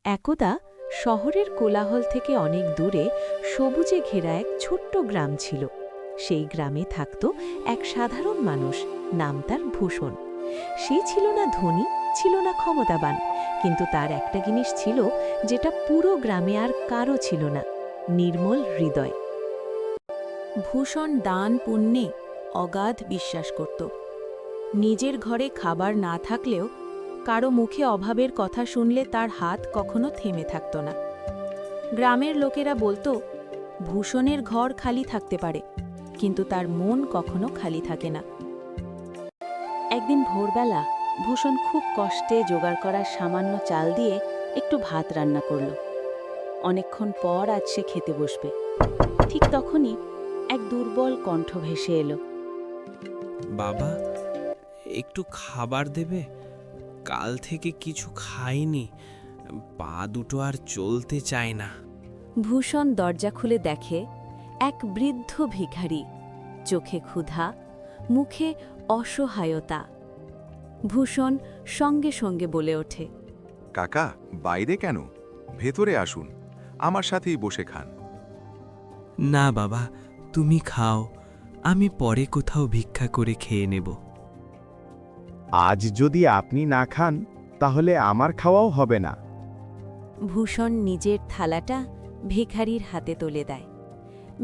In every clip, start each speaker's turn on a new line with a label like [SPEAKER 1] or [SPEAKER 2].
[SPEAKER 1] একদা শহরের কোলাহল থেকে অনেক দূরে সবুজে ঘেরা এক ছোট্ট গ্রাম ছিল। সেই গ্রামে থাকত এক সাধারণ মানুষ, নাম তার ভূষণ। সে ছিল না ধনী, ছিল না ক্ষমতাবান, কিন্তু তার একটা জিনিস ছিল যেটা পুরো গ্রামে আর কারও ছিল না: নির্মল হৃদয়। ভূষণ দান পুণ্যে অগাধ বিশ্বাস করত। নিজের ঘরে খাবার না থাকলেও কারো মুখে অভাবের কথা শুনলে তার হাত কখনো থেমে থাকত না। গ্রামের লোকেরা বলতো, ভূষণের ঘর খালি থাকতে পারে, কিন্তু তার মন কখনো খালি থাকে না। একদিন ভোরবেলা ভূষণ খুব কষ্টে জোগাড় করা সামান্য চাল দিয়ে একটু ভাত রান্না করল। অনেকক্ষণ পর আজ সে খেতে বসবে। ঠিক তখনই এক দুর্বল কণ্ঠ ভেসে এলো।
[SPEAKER 2] বাবা, একটু খাবার দেবে? কাল থেকে কিছু খাইনি, পা দুটো আর চলতে চায় না।
[SPEAKER 1] ভূষণ দরজা খুলে দেখে এক বৃদ্ধ ভিখারি, চোখে ক্ষুধা, মুখে অসহায়তা। ভূষণ সঙ্গে সঙ্গে বলে ওঠে,
[SPEAKER 3] কাকা, বাইরে কেন? ভেতরে আসুন, আমার সাথেই বসে খান।
[SPEAKER 2] না বাবা, তুমি খাও, আমি পরে কোথাও ভিক্ষা করে খেয়ে নেব।
[SPEAKER 4] আজ যদি আপনি না খান তাহলে আমার খাওয়াও হবে না।
[SPEAKER 1] ভূষণ নিজের থালাটা ভিখারির হাতে তুলে দেয়।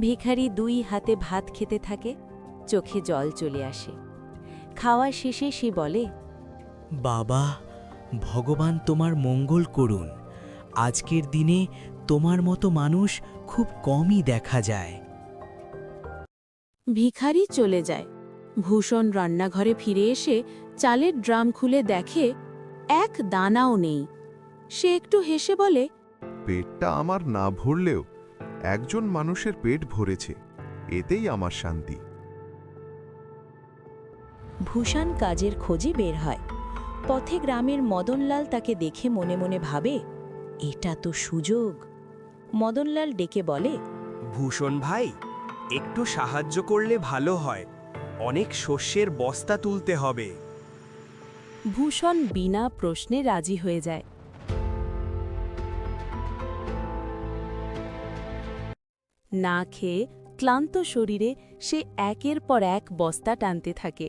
[SPEAKER 1] ভিখারি দুই হাতে ভাত খেতে থাকে, চোখে জল চলে আসে। খাওয়া শেষে সে বলে,
[SPEAKER 5] বাবা, ভগবান তোমার মঙ্গল করুন। আজকের দিনে তোমার মতো মানুষ খুব কমই দেখা যায়।
[SPEAKER 1] ভিখারি চলে যায়। ভূষণ রান্নাঘরে ফিরে এসে চালের ড্রাম খুলে দেখে এক দানাও নেই। সে একটু হেসে বলে,
[SPEAKER 3] পেটটা আমার না ভরলেও একজন মানুষের পেট ভরেছে, এতেই আমার শান্তি।
[SPEAKER 1] ভূষণ কাজের খোঁজে বের হয়। পথে গ্রামের মদনলাল তাকে দেখে মনে মনে ভাবে, এটা তো সুযোগ। মদনলাল ডেকে বলে,
[SPEAKER 6] ভূষণ ভাই, একটু সাহায্য করলে ভালো হয়, অনেক শস্যের বস্তা তুলতে হবে।
[SPEAKER 1] ভূষণ বিনা প্রশ্নে রাজি হয়ে যায়। না খেয়ে ক্লান্ত শরীরে সে একের পর এক বস্তা টানতে থাকে।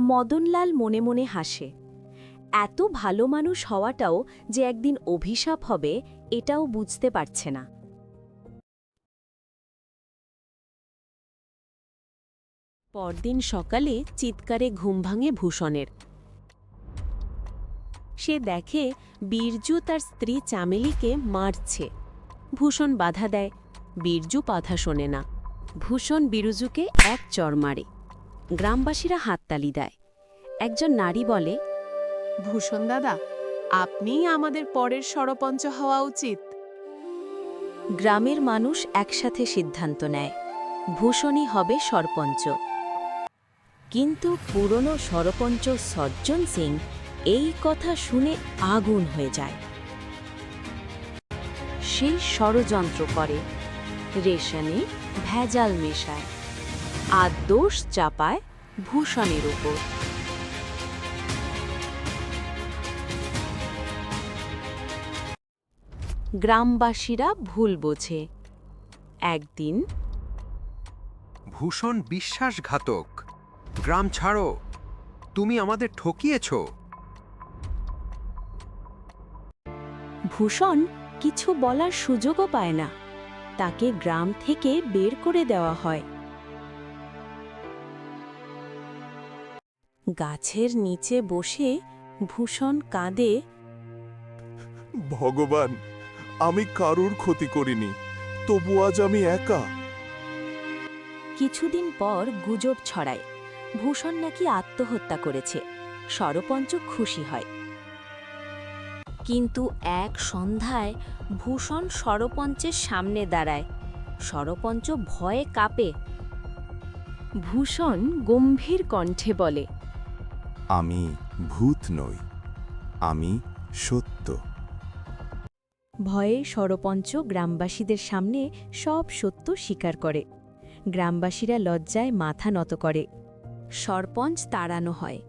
[SPEAKER 1] মদনলাল মনে মনে হাসে। এত ভালো মানুষ হওয়াটাও যে একদিন অভিশাপ হবে, এটাও বুঝতে পারছে না। পরদিন সকালে চিৎকারে ঘুম ভাঙে ভূষণের। সে দেখে বীরজু তার স্ত্রী চামেলিকে মারছে। ভূষণ বাধা দেয়, বীরজু কথা শোনে না। ভূষণ বীরজুকে এক চড় মারে। গ্রামবাসীরা হাততালি দেয়। একজন নারী বলে,
[SPEAKER 7] ভূষণ দাদা, আপনিই আমাদের পরের সরপঞ্চ হওয়া উচিত।
[SPEAKER 1] গ্রামের মানুষ একসাথে সিদ্ধান্ত নেয়, ভূষণই হবে সরপঞ্চ। কিন্তু পুরনো সরপঞ্চ সজ্জন সিং এই কথা শুনে আগুন হয়ে যায়। সে ষড়যন্ত্র করে, রেশনে ভেজাল মেশায়, আর দোষ চাপায় ভূষণের উপর। গ্রামবাসীরা ভুল বোঝে। একদিন
[SPEAKER 8] ভূষণ বিশ্বাসঘাতক, গ্রাম ছাড়ো, তুমি আমাদের ঠকিয়েছ।
[SPEAKER 1] ভূষণ কিছু বলার সুযোগও পায় না। তাকে গ্রাম থেকে বের করে দেওয়া হয়। গাছের নিচে বসে ভূষণ কাঁদে,
[SPEAKER 3] ভগবান, আমি কারুর ক্ষতি করিনি, তবু আজ আমি একা।
[SPEAKER 1] কিছুদিন পর গুজব ছড়ায়, ভূষণ নাকি আত্মহত্যা করেছে। সরপঞ্চ খুশি হয়। কিন্তু এক সন্ধ্যায় ভূষণ সরপঞ্চের সামনে দাঁড়ায়। সরপঞ্চ ভয়ে কাঁপে। ভূষণ গম্ভীর কণ্ঠে বলে,
[SPEAKER 3] আমি ভূত নই, আমি সত্য।
[SPEAKER 1] ভয়ে সরপঞ্চ গ্রামবাসীদের সামনে সব সত্য স্বীকার করে। গ্রামবাসীরা লজ্জায় মাথা নত করে। সরপঞ্চ তাড়ানো হয়।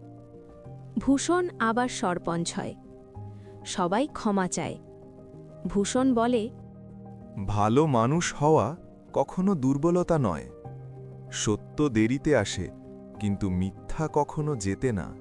[SPEAKER 1] ভূষণ আবার সরপঞ্চ হয়। সবাই ক্ষমা চায়। ভূষণ বলে,
[SPEAKER 9] ভালো মানুষ হওয়া কখনো দুর্বলতা নয়। সত্য দেরিতে আসে, কিন্তু মিথ্যা কখনো যেতে না।